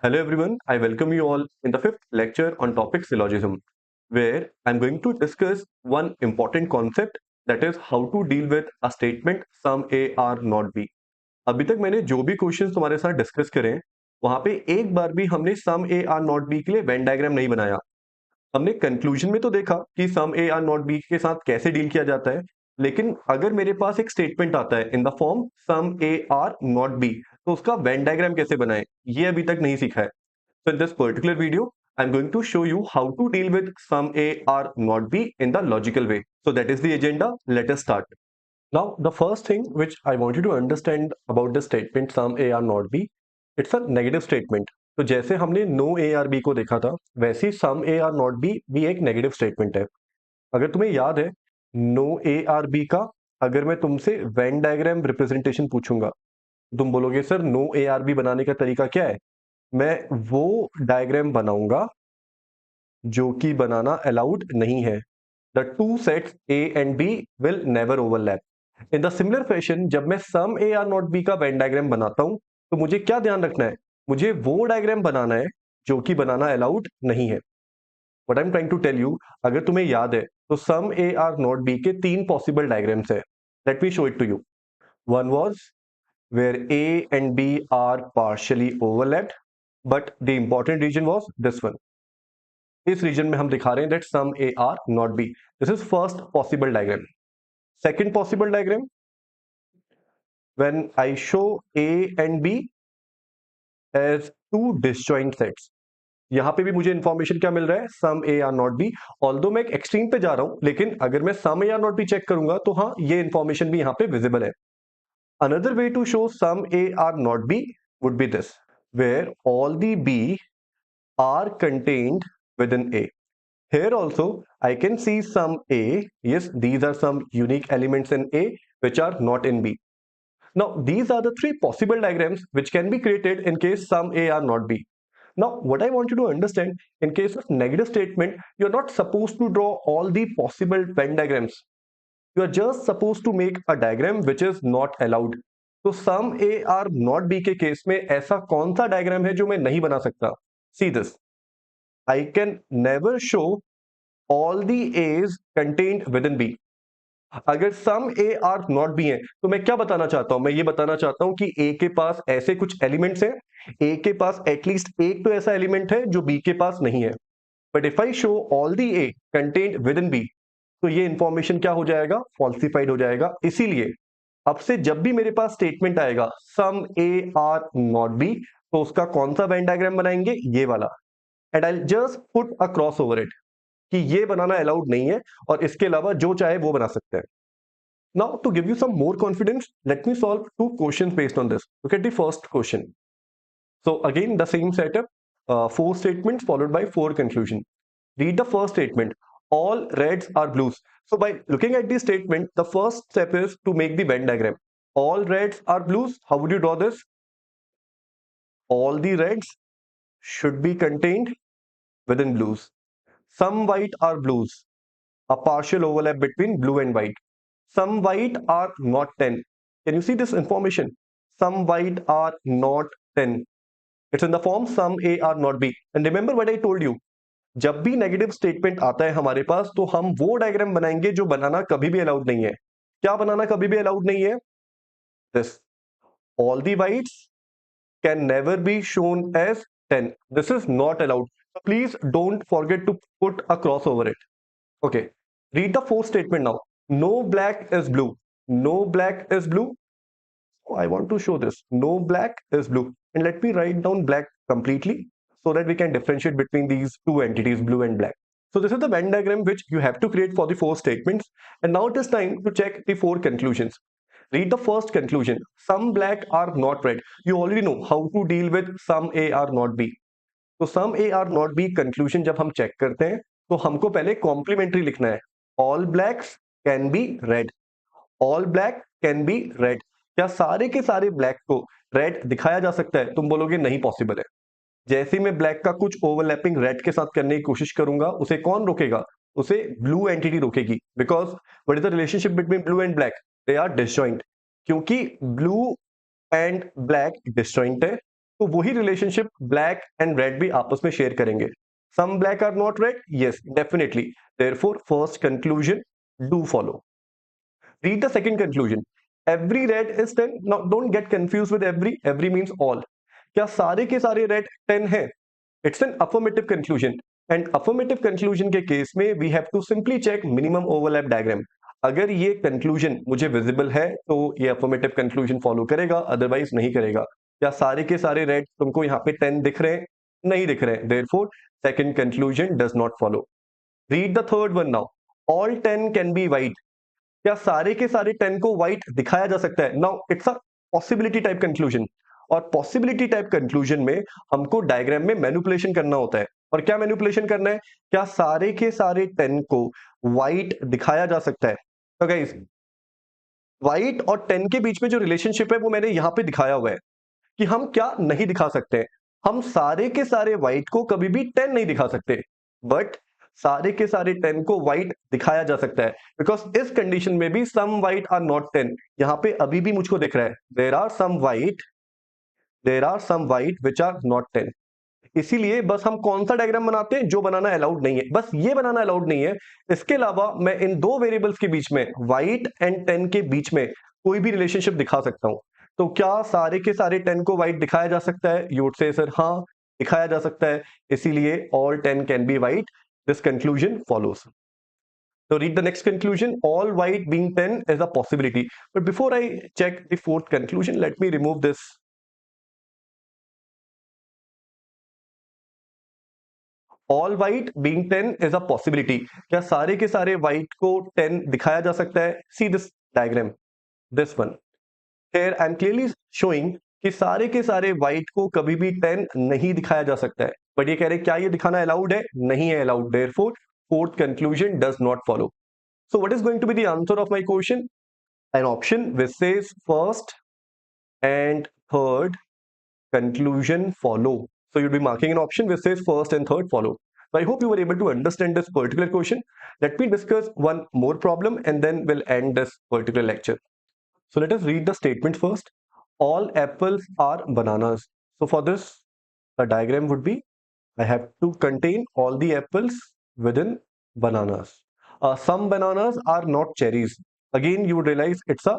Hello everyone, I welcome you all in the fifth lecture on topic syllogism, where I'm going to discuss one important concept that is how to deal with a statement sum A or not B. अभी तक मैंने जो भी questions तुम्हारे साथ discuss करे वहां पे एक बार भी हमने सम ए आर नॉट बी के लिए वेन डायग्राम नहीं बनाया। हमने कंक्लूजन में तो देखा कि सम ए आर नॉट बी के साथ कैसे डील किया जाता है, लेकिन अगर मेरे पास एक स्टेटमेंट आता है in the form some A are not B तो उसका वेन डायग्राम कैसे बनाए ये अभी तक नहीं सीखा है। So in this particular video, I'm going to show you how to deal with sum A or not B in the logical way. So that is the agenda. Let us start. Now, the first thing which I want you to understand about the statement sum A or not B, it's a negative statement. तो जैसे हमने no A or B को देखा था, वैसे ही sum A or not B भी एक negative statement है। अगर तुम्हें याद है no A or B का अगर मैं तुमसे Venn diagram representation पूछूंगा, तुम बोलोगे sir no A or B बनाने का तरीका क्या है? मैं वो डायग्राम बनाऊंगा जो कि बनाना अलाउड नहीं है। The two sets A and B will never overlap. In the similar fashion जब मैं some A are not B का वेन डायग्राम बनाता हूं तो मुझे क्या ध्यान रखना है, मुझे वो डायग्राम बनाना है जो कि बनाना अलाउड नहीं है। What I am trying to tell you, अगर तुम्हें याद है तो some A are not B के तीन पॉसिबल डायग्राम्स है। Let me show it to you. One was where A and B are partially overlapped, but the important region was this one. इस reason में हम दिखा रहे हैं that sum A are not B. This is first possible diagram. Second possible diagram, when I show A and B as two disjoint sets. यहां पे भी मुझे इंफॉर्मेशन क्या मिल रहा है, some A are not B. Although मैं एक एक्सट्रीम पे जा रहा हूं, लेकिन अगर मैं some A are not B check करूंगा तो हाँ ये इंफॉर्मेशन भी यहां पे विजिबल है। Another way to show sum A or not B would be this, where all the B are contained within A. Here also, I can see sum A. Yes, these are some unique elements in A which are not in B. Now, these are the three possible diagrams which can be created in case sum A or not B. Now, what I want you to understand, in case of negative statement, you're not supposed to draw all the possible Venn diagrams. You are just supposed to make a diagram which is not allowed. तो some A are not B के case में ऐसा कौन सा diagram है जो मैं नहीं बना सकता? See this, I can never show all the A's contained within B. अगर some A are not B है तो मैं क्या बताना चाहता हूं, मैं ये बताना चाहता हूं कि ए के पास ऐसे कुछ एलिमेंट्स हैं, ए के पास एटलीस्ट एक तो ऐसा एलिमेंट है जो बी के पास नहीं है। But if I show all the A contained within B तो ये इंफॉर्मेशन क्या हो जाएगा, फॉल्सिफाइड हो जाएगा। इसीलिए अब से जब भी मेरे पास स्टेटमेंट आएगा सम ए आर नॉट बी तो उसका कौन सा वेन डायग्राम बनाएंगे, ये वाला। And I just put a cross over it कि ये बनाना अलाउड नहीं है और इसके अलावा जो चाहे वो बना सकते हैं। Now to give you some more confidence, let me solve two questions based on this. Look at the first question. So again the same setup, four statements followed by four conclusion. Read the first statement. All reds are blues. So by looking at this statement, the first step is to make the Venn diagram. All reds are blues. How would you draw this? All the reds should be contained within blues. Some white are blues. A partial overlap between blue and white. Some white are not 10. Can you see this information? Some white are not 10. It's in the form sum A are not B. And remember what I told you. जब भी negative statement आता है हमारे पास तो हम वो diagram बनाएंगे जो बनाना कभी भी अलाउड नहीं है। क्या बनाना कभी भी अलाउड नहीं है? This, all the whites can never be shown as 10. This is not allowed, so please don't forget to put a cross over it. Okay, read the fourth statement now. No black is blue. No black is blue. I want to show this. No black is blue. And let me write down black completely so that we can differentiate between these two entities, blue and black. So this is the Venn diagram which you have to create for the four statements. And now it is time to check the four conclusions. Read the first conclusion. Some black are not red. You already know how to deal with some A are not B. तो some A are not B conclusion जब हम check करते हैं तो हमको पहले complementary लिखना है। All blacks can be red. All black can be red. क्या सारे के सारे ब्लैक को रेड दिखाया जा सकता है? तुम बोलोगे नहीं पॉसिबल है। जैसे मैं ब्लैक का कुछ ओवरलैपिंग रेड के साथ करने की कोशिश करूंगा उसे कौन रोकेगा? उसे ब्लू एंटिटी रोकेगी। Because what is the relationship between blue and black? They are disjoint. क्योंकि ब्लू एंड ब्लैक डिसजॉइंट है तो वही रिलेशनशिप ब्लैक एंड रेड भी आपस में शेयर करेंगे. Some black are not red, yes definitely. Therefore first conclusion do follow. Read the second conclusion. Every red is 10. Now don't get confused with every. Every means all. क्या सारे के सारे red 10 हैं? It's an affirmative conclusion. And affirmative conclusion के case में we have to simply check minimum overlap diagram. अगर ये conclusion मुझे visible है तो ये affirmative conclusion follow करेगा, otherwise नहीं करेगा. क्या सारे के सारे red तुमको यहाँ पे 10 दिख रहे हैं? नहीं दिख रहे हैं. Therefore, second conclusion does not follow. Read the third one now. All 10 can be white. क्या सारे के सारे 10 को व्हाइट दिखाया जा सकता है? Now it's a possibility type conclusion. और पॉसिबिलिटी टाइप कंक्लूजन में हमको डायग्राम में मैनिपुलेशन करना होता है. और क्या मैनिपुलेशन करना है? क्या सारे के सारे 10 को व्हाइट दिखाया जा सकता है? तो गाइस, व्हाइट और 10 के बीच में जो रिलेशनशिप है वो मैंने यहां पे दिखाया हुआ है कि हम क्या नहीं दिखा सकते. हम सारे के सारे व्हाइट को कभी भी 10 नहीं दिखा सकते, बट सारे के सारे 10 को व्हाइट दिखाया जा सकता है. बिकॉज इस कंडीशन में भी सम व्हाइट आर नॉट 10. यहां पे अभी भी मुझको दिख रहा है there are some white which are not 10. इसीलिए बस हम कौन सा डायग्राम बनाते हैं? जो बनाना अलाउड नहीं है, बस ये बनाना अलाउड नहीं है. इसके अलावा मैं इन दो वेरिएबल्स के बीच में, व्हाइट एंड 10 के बीच में कोई भी रिलेशनशिप दिखा सकता हूं. तो क्या सारे के सारे 10 को व्हाइट दिखाया जा सकता है? यू वुड से सर हाँ, दिखाया जा सकता है. इसीलिए all 10 can be white. This conclusion follows. So read the next conclusion. All white being 10 is a possibility. But before I check the fourth conclusion, let me remove this. All white being 10 is a possibility. क्या सारे के सारे white को 10 दिखाया जा सकता है? See this diagram, this one. Here I am clearly showing कि सारे के सारे white को कभी भी 10 नहीं दिखाया जा सकता है. बट ये कह रहे क्या ये दिखाना अलाउड है? नहीं है allowed. Therefore, fourth conclusion does not follow. So what is going to be the answer of my question? An option which says first and third conclusion follow. So you'll be marking an option which says first and third follow. So I hope you were able to understand this particular question. Let me discuss one more problem and then we'll end this particular lecture. So let us read the statement first. All apples are bananas. So for this, the diagram would be, I have to contain all the apples within bananas. Some bananas are not cherries. Again, you would realize it's a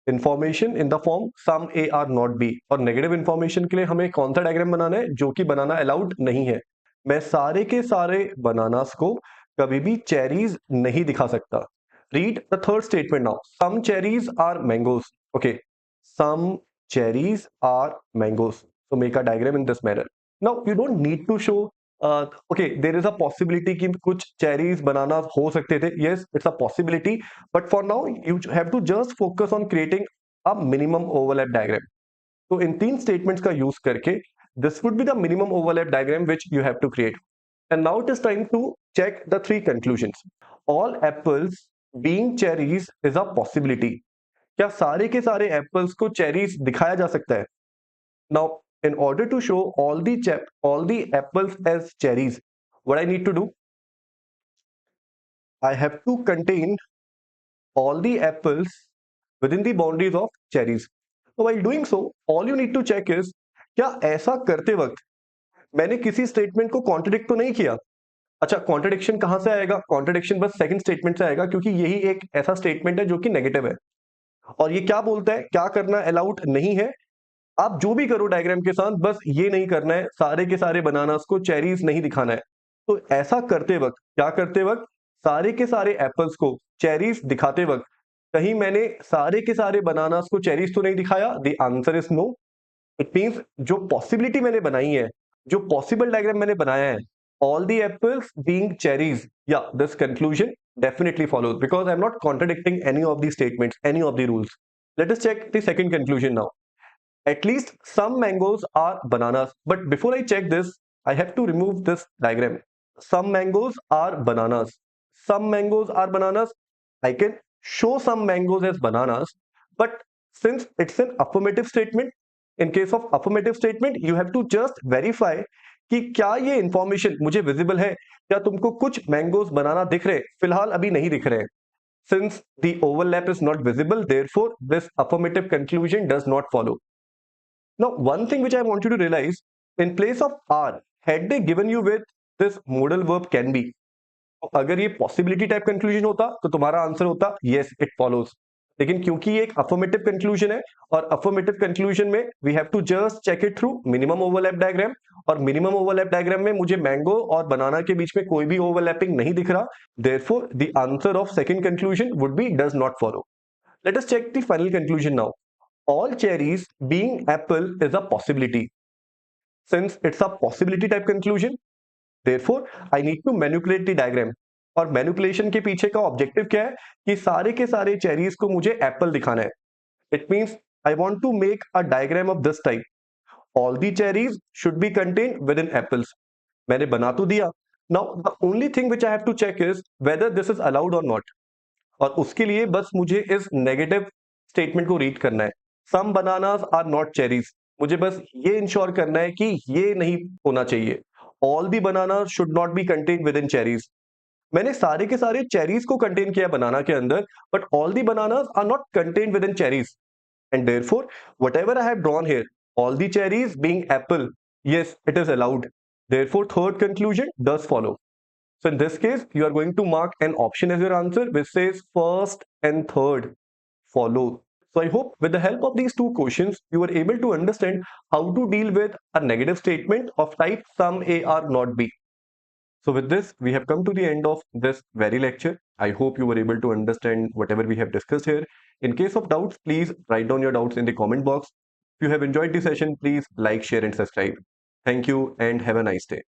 information in the form some A are not B. और negative information के लिए हमें कौन सा diagram बनाना है? जो कि बनाना allowed नहीं है. मैं सारे के सारे बनानास को कभी भी चेरीज नहीं दिखा सकता. Read the third statement now. Some cherries are mangoes. Okay, some cherries are mangoes. So make a diagram in this manner. Now you don't need to show okay, there is a possibility कि कुछ cherries बनाना हो सकते थे. Yes, it's a possibility. But for now, you have to just focus on creating a minimum overlap diagram. तो इन तीन statements का use करके this would be the minimum overlap diagram which you have to create. And now it is time to check the three conclusions. All apples being cherries is a possibility. क्या सारे के सारे apples को cherries दिखाया जा सकता है? Now, in order to show all the apples as cherries, what I need to do? I have to contain all the apples within the boundaries of cherries. So while doing so, all you need to check is क्या ऐसा करते वक्त मैंने किसी statement को contradict तो नहीं किया? अच्छा, कॉन्ट्रडिक्शन कहां से आएगा? कॉन्ट्रडिक्शन बस सेकंड स्टेटमेंट से आएगा क्योंकि यही एक ऐसा स्टेटमेंट है जो कि नेगेटिव है. और ये क्या बोलता है? क्या करना अलाउड नहीं है? आप जो भी करो डायग्राम के साथ, बस ये नहीं करना है सारे के सारे बनानास को चेरीज नहीं दिखाना है. तो ऐसा करते वक्त, क्या करते वक्त? सारे के सारे एप्पल्स को चेरीज दिखाते वक्त कहीं मैंने सारे के सारे बनानास को चेरीज तो नहीं दिखाया? The answer is no. It means जो पॉसिबिलिटी मैंने बनाई है, जो पॉसिबल डायग्राम मैंने बनाया है, all the apples being cherries, yeah, this conclusion definitely follows because I'm not contradicting any of the statements, any of the rules. Let us check the second conclusion now. At least some mangoes are bananas. But before I check this, I have to remove this diagram. Some mangoes are bananas. Some mangoes are bananas. I can show some mangoes as bananas. But since it's an affirmative statement, in case of affirmative statement, you have to just verify कि क्या ये information मुझे visible है? क्या तुमको कुछ mangoes बनाना दिख रहे? फिलहाल अभी नहीं दिख रहे. Since the overlap is not visible, therefore this affirmative conclusion does not follow. Now, one thing which I want you to realize, in place of are, had they given you with this modal verb can be, अगर ये possibility type conclusion होता तो तुम्हारा answer होता yes it follows. लेकिन क्योंकि ये एक अफर्मेटिव कंक्लूजन है, और अफर्मेटिव कंक्लूजन में we have to just check it through minimum overlap diagram, और मिनिमम ओवरलैप डायग्राम में मुझे मैंगो और बनाना के बीच में कोई भी ओवरलैपिंग नहीं दिख रहा, therefore the answer of second conclusion would be does not follow. Let us check the final conclusion now. All cherries being apple is a possibility. Since it's a possibility type conclusion, therefore I need to manipulate the diagram. और manipulation के पीछे का objective क्या है कि सारे के सारे चेरीज को मुझे एप्पल दिखाना है। It means I want to make a diagram of this type, all the cherries should be contained within apples. मैंने बना तो दिया, now the only thing which I have to check is whether this is allowed और not, और उसके लिए बस मुझे इस नेगेटिव स्टेटमेंट को रीड करना है। सम बनानास आर नॉट चेरीज, मुझे बस ये इंश्योर करना है कि ये नहीं होना चाहिए। All the banana should not be contain within cherries, मैंने सारे के सारे चेरीज को कंटेन किया बनाना के अंदर, but all the bananas are not contain within cherries, and therefore whatever I have drawn here, all the cherries being apple, yes it is allowed, therefore third conclusion does follow. So in this case you are going to mark an option as your answer which says first and third follow. So I hope with the help of these two questions you were able to understand how to deal with a negative statement of type some A or not B. So with this, we have come to the end of this very lecture. I hope you were able to understand whatever we have discussed here. In case of doubts, please write down your doubts in the comment box. If you have enjoyed the session, please like, share and subscribe. Thank you and have a nice day.